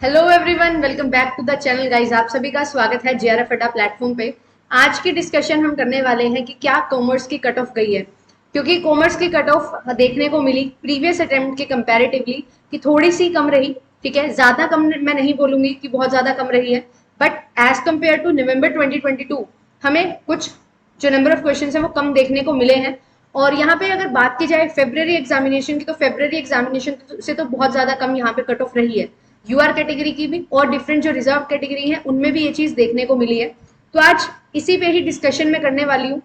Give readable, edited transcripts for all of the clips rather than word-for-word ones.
Hello everyone, welcome back to the channel guys. आप सभी का स्वागत है जेआरएफ अड्डा प्लेटफॉर्म पे। आज की डिस्कशन हम करने वाले हैं कि क्या कॉमर्स की कट ऑफ गई है, क्योंकि कॉमर्स की कट ऑफ देखने को मिली प्रीवियस अटेम्प्ट के कंपैरेटिवली कि थोड़ी सी कम रही। ठीक है, ज्यादा कम मैं नहीं बोलूंगी कि बहुत ज्यादा कम रही है, बट एज कम्पेयर टू नवंबर 2022 हमें कुछ जो नंबर ऑफ क्वेश्चन है वो कम देखने को मिले हैं। और यहाँ पे अगर बात की जाए फेब्रवरी एग्जामिनेशन की, तो फेब्रवरी एग्जामिनेशन से तो बहुत ज्यादा कम यहाँ पे कट ऑफ रही है। यूआर कैटेगरी की भी और डिफरेंट जो रिजर्व कैटेगरी है उनमें भी ये चीज देखने को मिली है। तो आज इसी पे ही डिस्कशन में करने वाली हूँ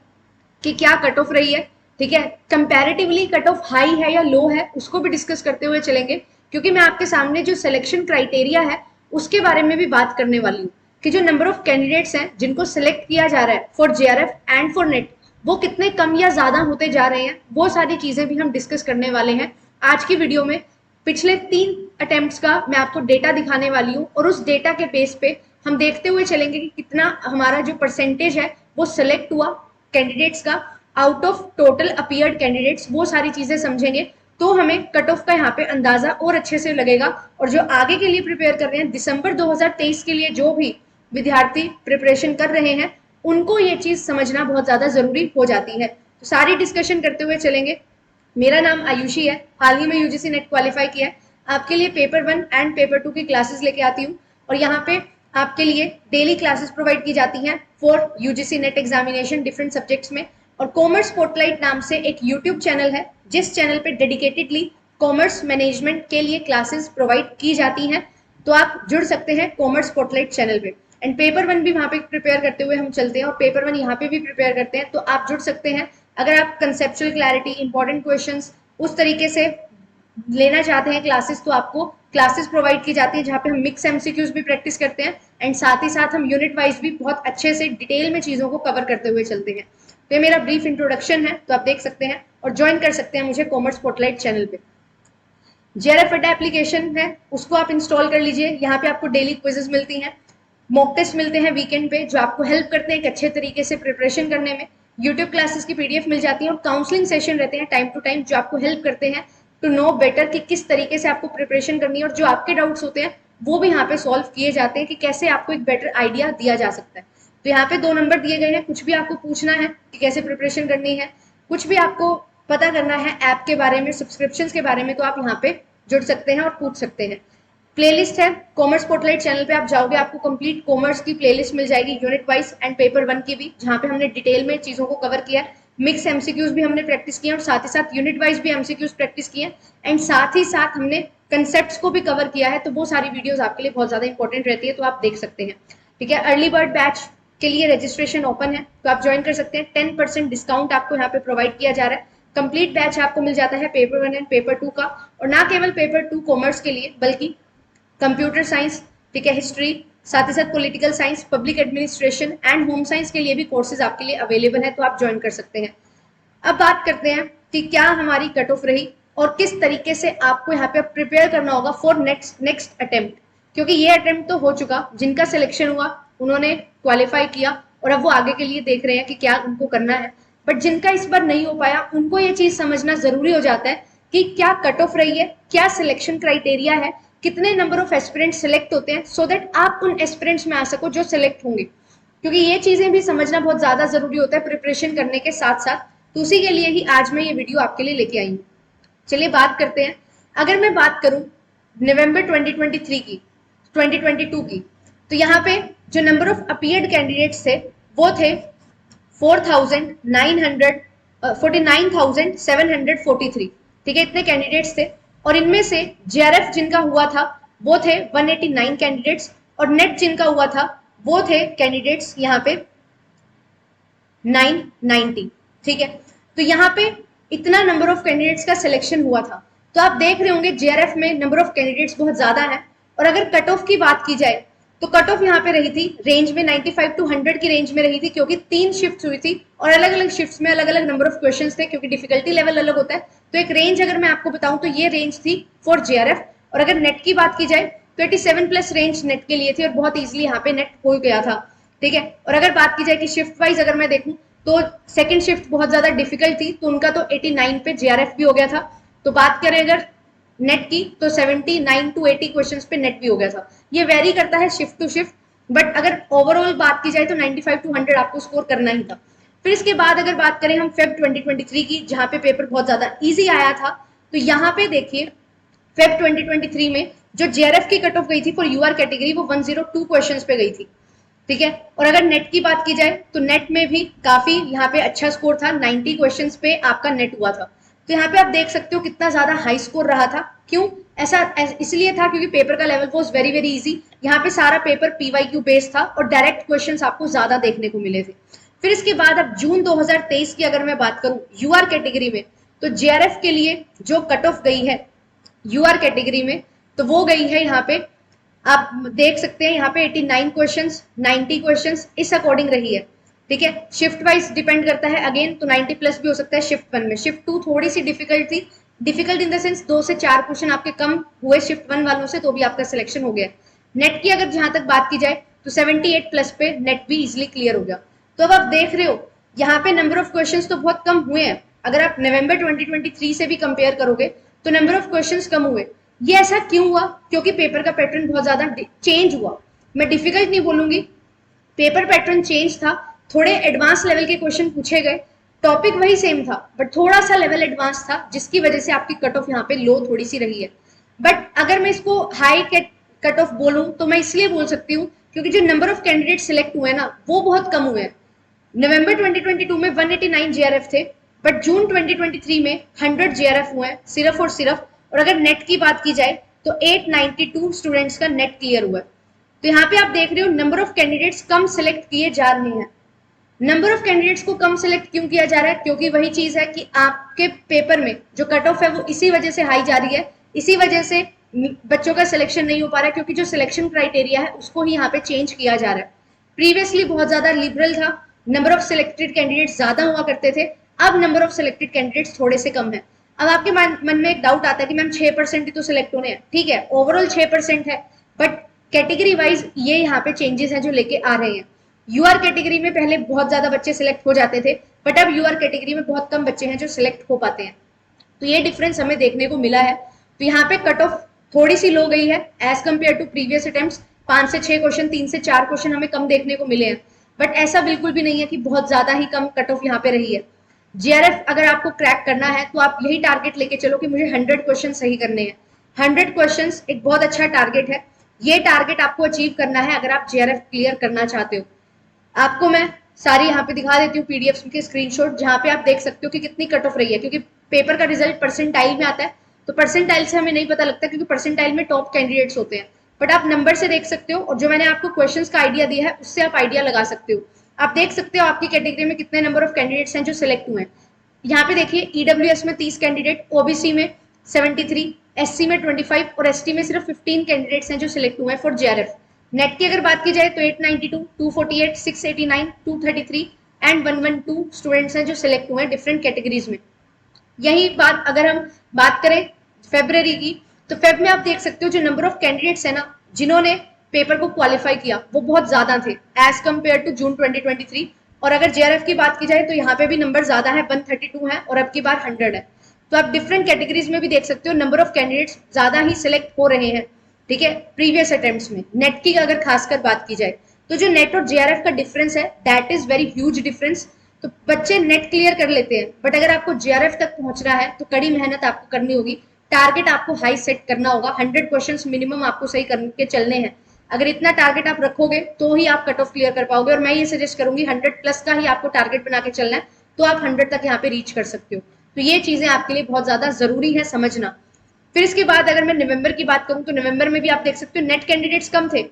कि क्या कट ऑफ रही है। ठीक है, कंपैरेटिवली कट ऑफ हाई है या लो है उसको भी डिस्कस करते हुए चलेंगे, क्योंकि मैं आपके सामने जो सिलेक्शन क्राइटेरिया है उसके बारे में भी बात करने वाली हूँ कि जो नंबर ऑफ कैंडिडेट्स हैं जिनको सिलेक्ट किया जा रहा है for JRF and for net, वो कितने कम या ज्यादा होते जा रहे हैं। वो सारी चीजें भी हम डिस्कस करने वाले हैं आज की वीडियो में। पिछले 3 अटेम्प्ट्स का मैं आपको डेटा दिखाने वाली हूँ और उस डेटा के बेस पे हम देखते हुए चलेंगे कि कितना हमारा जो परसेंटेज है वो सिलेक्ट हुआ कैंडिडेट्स का out of total appeared candidates. वो सारी चीजें समझेंगे तो हमें कट ऑफ का यहाँ पे अंदाजा और अच्छे से लगेगा। और जो आगे के लिए प्रिपेयर कर रहे हैं, दिसंबर 2023 के लिए जो भी विद्यार्थी प्रिपरेशन कर रहे हैं, उनको ये चीज समझना बहुत ज्यादा जरूरी हो जाती है। तो सारी डिस्कशन करते हुए चलेंगे। मेरा नाम आयुषी है, हाल ही में यूजीसी नेट क्वालिफाई किया है। आपके लिए पेपर 1 एंड पेपर 2 की क्लासेस लेके आती हूँ और यहाँ पे आपके लिए डेली क्लासेस प्रोवाइड की जाती हैं for UGC net examination different subjects में। और कॉमर्स स्पॉटलाइट नाम से एक यूट्यूब चैनल है जिस चैनल पे डेडिकेटेडली कॉमर्स मैनेजमेंट के लिए क्लासेस प्रोवाइड की जाती हैं। तो आप जुड़ सकते हैं कॉमर्स स्पॉटलाइट चैनल पे। एंड पेपर 1 भी वहाँ पे प्रिपेयर करते हुए हम चलते हैं और पेपर 1 यहाँ पे भी प्रिपेयर करते हैं, तो आप जुड़ सकते हैं। अगर आप कंसेप्चुअल क्लैरिटी, इंपॉर्टेंट क्वेश्चंस उस तरीके से लेना चाहते हैं क्लासेस, तो आपको क्लासेस प्रोवाइड की जाती है जहाँ पे हम मिक्स एमसीक्यूज भी प्रैक्टिस करते हैं एंड साथ ही साथ हम यूनिट वाइज भी बहुत अच्छे से डिटेल में चीजों को कवर करते हुए चलते हैं। तो ये मेरा ब्रीफ इंट्रोडक्शन है, तो आप देख सकते हैं और ज्वाइन कर सकते हैं मुझे कॉमर्स स्पॉटलाइट चैनल पे। जेआरएफ अड्डा एप्लीकेशन है, उसको आप इंस्टॉल कर लीजिए। यहाँ पे आपको डेली क्विजेस मिलती हैं, मॉक टेस्ट मिलते हैं वीकेंड पे जो आपको हेल्प करते हैं एक अच्छे तरीके से प्रिपरेशन करने में। यूट्यूब क्लासेस की पीडीएफ मिल जाती है और काउंसलिंग सेशन रहते हैं टाइम टू टाइम जो आपको हेल्प करते हैं टू नो बेटर कि किस तरीके से आपको प्रिपरेशन करनी है। और जो आपके डाउट्स होते हैं वो भी यहाँ पे सॉल्व किए जाते हैं कि कैसे आपको एक बेटर आइडिया दिया जा सकता है। तो यहाँ पे 2 नंबर दिए गए हैं, कुछ भी आपको पूछना है कि कैसे प्रिपरेशन करनी है, कुछ भी आपको पता करना है ऐप के बारे में, सब्सक्रिप्शन के बारे में, तो आप यहाँ पे जुड़ सकते हैं और पूछ सकते हैं। प्लेलिस्ट है कॉमर्स स्पॉटलाइट चैनल पे, आप जाओगे आपको कंप्लीट कॉमर्स की प्लेलिस्ट मिल जाएगी यूनिट वाइज एंड पेपर 1 की भी, जहाँ पे हमने डिटेल में चीजों को कवर किया है। मिक्स एमसीक्यूज भी हमने प्रैक्टिस किया और साथ ही साथ यूनिट वाइज भी एमसीक्यूज प्रैक्टिस किए एंड साथ ही साथ हमने कंसेप्ट्स को भी कवर किया है। तो वो सारी वीडियोस आपके लिए बहुत ज्यादा इंपॉर्टेंट रहती है, तो आप देख सकते हैं। ठीक है, अर्ली बर्ड बैच के लिए रजिस्ट्रेशन ओपन है, तो आप ज्वाइन कर सकते हैं। 10% डिस्काउंट आपको यहाँ पे प्रोवाइड किया जा रहा है। कंप्लीट बैच आपको मिल जाता है पेपर 1 एंड पेपर 2 का, और ना केवल पेपर 2 कॉमर्स के लिए बल्कि कंप्यूटर साइंस, ठीक है, हिस्ट्री, साथ ही साथ political science, public administration and home science के लिए भी कोर्सेज आपके लिए अवेलेबल है, तो आप ज्वाइन कर सकते हैं। अब बात करते हैं कि क्या हमारी कट ऑफ रही और किस तरीके से आपको यहाँ पे प्रिपेयर करना होगा फॉर नेक्स्ट अटेम्प्ट, क्योंकि ये अटेम्प्ट तो हो चुका, जिनका सिलेक्शन हुआ उन्होंने क्वालिफाई किया और अब वो आगे के लिए देख रहे हैं कि क्या उनको करना है। बट जिनका इस बार नहीं हो पाया उनको ये चीज समझना जरूरी हो जाता है कि क्या कट ऑफ रही है, क्या सिलेक्शन क्राइटेरिया है, कितने नंबर ऑफ एस्पिरेंट्स सिलेक्ट होते हैं, सो दैट आप उन एस्पिरेंट्स में आ सको जो सिलेक्ट होंगे, क्योंकि ये चीजें भी समझना बहुत ज्यादा जरूरी होता है प्रिपरेशन करने के साथ साथ। तो उसी के लिए ही आज मैं ये वीडियो आपके लिए लेके आई हूँ। चलिए बात करते हैं। अगर मैं बात करूं नवंबर 2023 की, 2022 की, तो यहाँ पे जो नंबर ऑफ अपीयर्ड कैंडिडेट्स थे वो थे 49,743। ठीक है, इतने कैंडिडेट्स थे और इनमें से जेआरएफ जिनका हुआ था वो थे 189 कैंडिडेट्स और नेट जिनका हुआ था वो थे कैंडिडेट्स यहाँ पे 990। ठीक है, तो यहाँ पे इतना नंबर ऑफ कैंडिडेट्स का सिलेक्शन हुआ था। तो आप देख रहे होंगे जेआरएफ में नंबर ऑफ कैंडिडेट्स बहुत ज्यादा है। और अगर कट ऑफ की बात की जाए तो कट ऑफ यहाँ पे रही थी रेंज में 95 टू 100 की रेंज में रही थी, क्योंकि 3 शिफ्ट हुई थी और अलग अलग शिफ्ट्स में अलग अलग नंबर ऑफ क्वेश्चंस थे, क्योंकि डिफिकल्टी लेवल अलग होता है। तो एक रेंज अगर मैं आपको बताऊं तो ये रेंज थी फॉर जेआरएफ। और अगर नेट की बात की जाए तो 87+ रेंज नेट के लिए थी और बहुत ईजिली यहाँ पे नेट हो गया था। ठीक है, और अगर बात की जाए कि शिफ्ट वाइज अगर मैं देखूं तो सेकंड शिफ्ट बहुत ज्यादा डिफिकल्ट थी, तो उनका तो 89 पे जेआरएफ भी हो गया था। तो बात करें अगर नेट की, तो 79 to 80 क्वेश्चंस पे नेट भी हो गया था। ये वेरी करता है शिफ्ट टू शिफ्ट, बट अगर ओवरऑल बात की जाए तो 95 to 100 आपको स्कोर करना ही था। फिर इसके बाद अगर बात करें हम फेब 2023 की, जहां पे पेपर बहुत ज्यादा इजी आया था, तो यहाँ पे देखिए फेब 2023 में जो जेआरएफ की कट ऑफ गई थी फॉर यूआर कैटेगरी वो 102 क्वेश्चंस पे गई थी, ठीक है। और अगर नेट की बात की जाए तो नेट में भी काफी यहाँ पे अच्छा स्कोर था, 90 क्वेश्चंस पे आपका नेट हुआ था। तो यहाँ पे आप देख सकते हो कितना ज्यादा हाई स्कोर रहा था। क्यों ऐसा? इसलिए था क्योंकि पेपर का level was very very easy. यहाँ पे सारा पेपर पीवाईक्यू बेस्ड था और डायरेक्ट क्वेश्चंस आपको ज्यादा देखने को मिले थे। फिर इसके बाद अब जून 2023 की अगर मैं बात करूं यूआर कैटेगरी में, तो जेआरएफ के लिए जो कट ऑफ गई है यूआर कैटेगरी में, तो वो गई है यहाँ पे, आप देख सकते हैं यहाँ पे 89 क्वेश्चंस, 90 क्वेश्चंस इस अकॉर्डिंग रही है, ठीक है। शिफ्ट वाइज डिपेंड करता है अगेन, तो 90 प्लस भी हो सकता है शिफ्ट 1 में। शिफ्ट 2 थोड़ी सी डिफिकल्ट थी, डिफिकल्ट इन द सेंस 2 से 4 क्वेश्चन आपके कम हुए शिफ्ट 1 वालों से, तो भी आपका सिलेक्शन हो गया। नेट की अगर जहां तक बात की जाए तो 78 प्लस पे नेट भी इजिली क्लियर हो गया। तो अब आप देख रहे हो यहाँ पे नंबर ऑफ क्वेश्चंस तो बहुत कम हुए हैं। अगर आप नवंबर 2023 से भी कंपेयर करोगे तो नंबर ऑफ क्वेश्चंस कम हुए। ये ऐसा क्यों हुआ? क्योंकि पेपर का पैटर्न बहुत ज्यादा चेंज हुआ। मैं डिफिकल्ट नहीं बोलूंगी, पेपर पैटर्न चेंज था, थोड़े एडवांस लेवल के क्वेश्चन पूछे गए, टॉपिक वही सेम था बट थोड़ा सा लेवल एडवांस था, जिसकी वजह से आपकी कट ऑफ यहाँ पे लो थोड़ी सी रही है। बट अगर मैं इसको हाई कट ऑफ बोलूं तो मैं इसलिए बोल सकती हूँ क्योंकि जो नंबर ऑफ कैंडिडेट सिलेक्ट हुए ना वो बहुत कम हुए हैं। नवंबर 2022 में 189 जेआरएफ थे, बट जून 2023 में 100 जेआरएफ हुए हैं सिर्फ और सिर्फ। और अगर नेट की बात की जाए तो 892 स्टूडेंट्स का नेट क्लियर हुआ है। तो यहाँ पे आप देख रहे हो number of candidates come select किए जा रहे हैं। नंबर ऑफ कैंडिडेट्स को कम सिलेक्ट क्यों किया जा रहा है? क्योंकि वही चीज है कि आपके पेपर में जो कट ऑफ है वो इसी वजह से हाई जा रही है, इसी वजह से बच्चों का सिलेक्शन नहीं हो पा रहा है, क्योंकि जो सिलेक्शन क्राइटेरिया है उसको ही यहाँ पे चेंज किया जा रहा है। प्रीवियसली बहुत ज्यादा लिबरल था, नंबर ऑफ सिलेक्टेड कैंडिडेट्स ज्यादा हुआ करते थे, अब नंबर ऑफ सिलेक्टेड कैंडिडेट्स थोड़े से कम है। अब आपके मन में एक डाउट आता है कि मैम 6% ही तो सिलेक्ट होने हैं, ठीक है ओवरऑल 6% है, बट कैटेगरी वाइज ये यहाँ पे चेंजेस हैं जो लेके आ रहे हैं। यूआर कैटेगरी में पहले बहुत ज्यादा बच्चे सिलेक्ट हो जाते थे, बट अब यूआर कैटेगरी में बहुत कम बच्चे हैं जो सिलेक्ट हो पाते हैं। तो ये डिफरेंस हमें देखने को मिला है। तो यहाँ पे कट ऑफ थोड़ी सी लो गई है as compare to previous attempts. 5 से 6 क्वेश्चन, 3 से 4 क्वेश्चन हमें कम देखने को मिले हैं, बट ऐसा बिल्कुल भी नहीं है कि बहुत ज्यादा ही कम कट ऑफ यहाँ पे रही है। जेआरएफ अगर आपको क्रैक करना है तो आप यही टारगेट लेके चलो कि मुझे 100 क्वेश्चन सही करने हैं। 100 क्वेश्चन एक बहुत अच्छा टारगेट है, ये टारगेट आपको अचीव करना है अगर आप जेआरएफ क्लियर करना चाहते हो। आपको मैं सारी यहाँ पे दिखा देती हूँ पीडीएफ के स्क्रीनशॉट, जहाँ पे आप देख सकते हो कि कितनी कट ऑफ रही है, क्योंकि पेपर का रिजल्ट परसेंटाइल में आता है, तो परसेंटाइल से हमें नहीं पता लगता क्योंकि परसेंटाइल में टॉप कैंडिडेट्स होते हैं, बट आप नंबर से देख सकते हो और जो मैंने आपको क्वेश्चंस का आइडिया दिया है उससे आप आइडिया लगा सकते हो। आप देख सकते हो आपकी कैटेगरी में कितने नंबर ऑफ कैंडिडेट्स हैं जो सिलेक्ट हुए हैं। यहाँ पे देखिए ईडब्ल्यूएस में 30 कैंडिडेट, ओबीसी में 73, एससी में 25 और एसटी में सिर्फ 15 कैंडिडेट्स हैं जो सिलेक्ट हुए हैं फॉर जेआरएफ। नेट की अगर बात की जाए तो 892, 248, 689, 233 एंड 112 स्टूडेंट्स हैं जो सिलेक्ट हुए हैं डिफरेंट कैटेगरीज में। यही बात अगर हम बात करें फेब्रवरी की, तो फेब में आप देख सकते हो जो नंबर ऑफ कैंडिडेट्स है ना जिन्होंने पेपर को क्वालिफाई किया वो बहुत ज्यादा थे एज कम्पेयर टू जून 2023। और अगर जेआरएफ की बात की जाए तो यहाँ पे भी नंबर ज्यादा है, 132 है और अब की बार 100 है। तो आप डिफरेंट कैटेगरीज में भी देख सकते हो नंबर ऑफ कैंडिडेट्स ज्यादा ही सिलेक्ट हो रहे हैं, ठीक है प्रीवियस अटेम्प्ट्स में। नेट की अगर खासकर बात की जाए तो जो नेट और जेआरएफ का डिफरेंस है that is very huge difference. तो बच्चे नेट क्लियर कर लेते हैं, बट अगर आपको जेआरएफ तक पहुंचना है तो कड़ी मेहनत आपको करनी होगी, टारगेट आपको हाई सेट करना होगा, 100 क्वेश्चंस मिनिमम आपको सही करके चलने हैं। अगर इतना टारगेट आप रखोगे तो ही आप कट ऑफ क्लियर कर पाओगे, और मैं ये सजेस्ट करूंगी 100 प्लस का ही आपको टारगेट बना के चलना है, तो आप 100 तक यहाँ पे रीच कर सकते हो। तो ये चीजें आपके लिए बहुत ज्यादा जरूरी है समझना। फिर इसके बाद अगर मैं नवंबर की बात करूं तो नवंबर में भी आप देख सकते हो नेट कैंडिडेट्स कम थे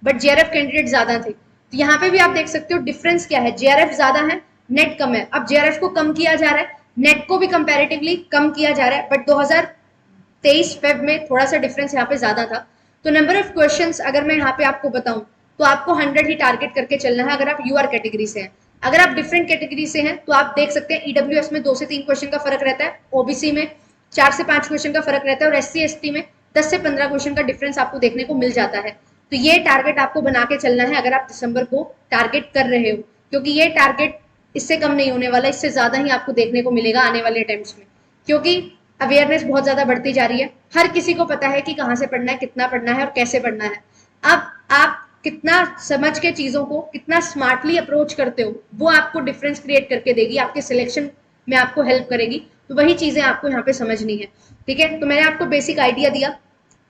बट जेआरएफ कैंडिडेट ज्यादा थे। तो यहाँ पे भी आप देख सकते हो डिफरेंस क्या है, जेआरएफ ज्यादा है नेट कम है। अब जेआरएफ को कम किया जा रहा है, नेट को भी कंपैरेटिवली कम किया जा रहा है, बट 2023 फेब में थोड़ा सा डिफरेंस यहाँ पे ज्यादा था। तो नंबर ऑफ क्वेश्चंस अगर मैं यहाँ पे आपको बताऊं तो आपको 100 ही टारगेट करके चलना है अगर आप यूआर कैटेगरी से हैं। अगर आप डिफरेंट कैटेगरी से हैं तो आप देख सकते हैं ईडब्ल्यूएस में 2 से 3 क्वेश्चन का फर्क रहता है, ओबीसी में 4 से 5 क्वेश्चन का फर्क रहता है और एससी एसटी में 10 से 15 क्वेश्चन का डिफरेंस आपको देखने को मिल जाता है। तो ये टारगेट आपको बना के चलना है अगर आप दिसंबर को टारगेट कर रहे हो, क्योंकि ये टारगेट इससे कम नहीं होने वाला, इससे ज्यादा ही आपको देखने को मिलेगा आने वाले अटेम्प्ट्स में, क्योंकि अवेयरनेस बहुत ज्यादा बढ़ती जा रही है। हर किसी को पता है कि कहाँ से पढ़ना है, कितना पढ़ना है और कैसे पढ़ना है। अब आप कितना समझ के चीजों को कितना स्मार्टली अप्रोच करते हो, वो आपको डिफरेंस क्रिएट करके देगी, आपके सिलेक्शन में आपको हेल्प करेगी। तो वही चीजें आपको यहाँ पे समझनी है। ठीक है, तो मैंने आपको बेसिक आइडिया दिया।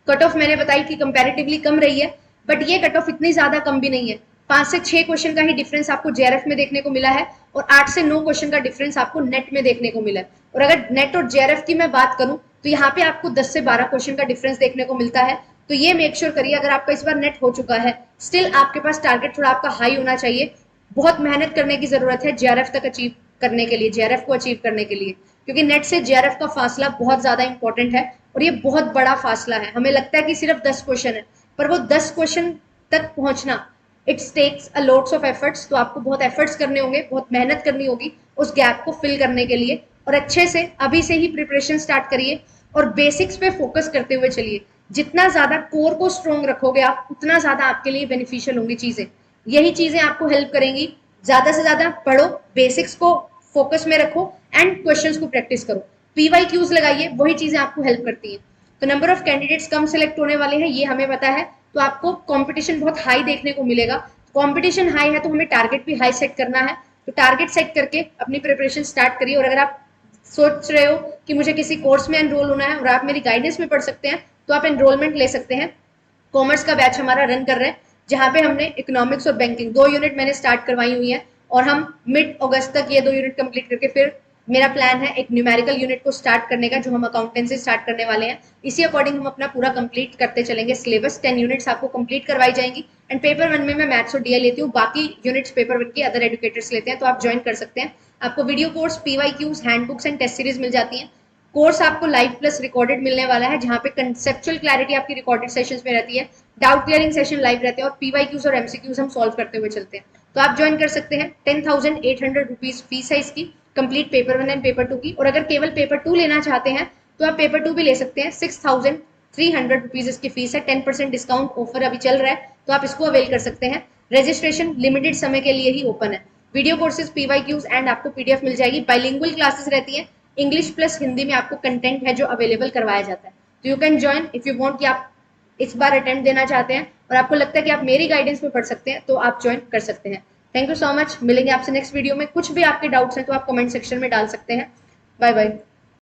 कट ऑफ मैंने बताई कि कंपैरेटिवली कम रही है, बट ये कट ऑफ इतनी ज्यादा कम भी नहीं है। 5 से 6 क्वेश्चन का ही डिफरेंस आपको जेआरएफ में देखने को मिला है और 8 से 9 क्वेश्चन का डिफरेंस आपको नेट में देखने को मिला है। और अगर नेट और जेआरएफ की मैं बात करूं तो यहाँ पे आपको 10 से 12 क्वेश्चन का डिफरेंस देखने को मिलता है। तो ये मेक श्योर करिए, अगर आपका इस बार नेट हो चुका है, स्टिल आपके पास टारगेट थोड़ा आपका हाई होना चाहिए। बहुत मेहनत करने की जरूरत है जेआरएफ तक अचीव करने के लिए, जेआरएफ को अचीव करने के लिए, क्योंकि नेट से जेआरएफ का फासला बहुत ज्यादा इंपॉर्टेंट है और ये बहुत बड़ा फासला है। हमें लगता है कि सिर्फ 10 क्वेश्चन है, पर वो 10 क्वेश्चन तक पहुंचना it's takes a lots of efforts. तो आपको बहुत एफर्ट्स करने होंगे, बहुत मेहनत करनी होगी उस गैप को फिल करने के लिए। और अच्छे से अभी से ही प्रिपरेशन स्टार्ट करिए और बेसिक्स पे फोकस करते हुए चलिए। जितना ज्यादा कोर को स्ट्रॉन्ग रखोगे आप, उतना ज्यादा आपके लिए बेनिफिशियल होंगी चीजें। यही चीजें आपको हेल्प करेंगी। ज्यादा से ज्यादा पढ़ो, बेसिक्स को फोकस में रखो एंड क्वेश्चंस को प्रैक्टिस करो। पीवाई क्यूज लगाइए, वही चीजें आपको हेल्प करती हैं। तो number of candidates come select होने वाले हैं, ये हमें पता है। तो आपको कंपटीशन बहुत हाई देखने को मिलेगा। कंपटीशन हाई है तो हमें टारगेट भी हाई सेट करना है। तो टारगेट सेट करके अपनी प्रिपरेशन स्टार्ट करिए। और अगर आप सोच रहे हो कि मुझे किसी कोर्स में एनरोल होना है और आप मेरी गाइडेंस में पढ़ सकते हैं, तो आप एनरोलमेंट ले सकते हैं। कॉमर्स का बैच हमारा रन कर रहे हैं, जहां पे हमने इकोनॉमिक्स और बैंकिंग 2 यूनिट मैंने स्टार्ट करवाई हुई है। और हम मिड अगस्त तक ये 2 यूनिट कंप्लीट करके फिर मेरा प्लान है एक न्यूमेरिकल यूनिट को स्टार्ट करने का, जो हम अकाउंटेंसी स्टार्ट करने वाले हैं। इसी अकॉर्डिंग हम अपना पूरा कंप्लीट करते चलेंगे सिलेबस। 10 यूनिट्स आपको कंप्लीट करवाई जाएंगी एंड पेपर 1 में मैं मैथ्स और डीआई लेती हूँ, बाकी यूनिट्स पेपर 1 के अदर एजुकेटर्स लेते हैं। तो आप ज्वाइन कर सकते हैं। आपको video course, PY Qs, handbooks and test series मिल जाती हैं। कोर्स आपको लाइव प्लस रिकॉर्डेड मिलने वाला है, जहां पे कंसेप्चुअल क्लैरिटी आपकी रिकॉर्डेड सेशंस में रहती है, डाउट क्लियरिंग सेशन लाइव रहते हैं और पीवाई क्यूज और एमसीक्यूज हम सॉल्व करते हुए चलते हैं। तो आप ज्वाइन कर सकते हैं। 10,800 रुपीज फीस है इसकी, कंप्लीट पेपर 1 एंड पेपर 2 की। और अगर केवल पेपर 2 लेना चाहते हैं तो आप पेपर 2 भी ले सकते हैं। 6,300 रुपीज इसकी फीस है। 10% डिस्काउंट ऑफर अभी चल रहा है, तो आप इसको अवेल कर सकते हैं। रजिस्ट्रेशन लिमिटेड समय के लिए ही ओपन है। Video courses, P Y Qs and आपको पीडीएफ मिल जाएगी। बाइलिंगुअल क्लासेस रहती है, इंग्लिश प्लस हिंदी में आपको कंटेंट है जो अवेलेबल करवाया जाता है। तो you can join if you want, कि आप इस बार अटेम्प्ट देना चाहते हैं और आपको लगता है कि आप मेरी गाइडेंस में पढ़ सकते हैं, तो आप ज्वाइन कर सकते हैं। Thank you so much. मिलेंगे आपसे नेक्स्ट वीडियो में। कुछ भी आपके डाउट्स हैं तो आप कमेंट सेक्शन में डाल सकते हैं। Bye bye.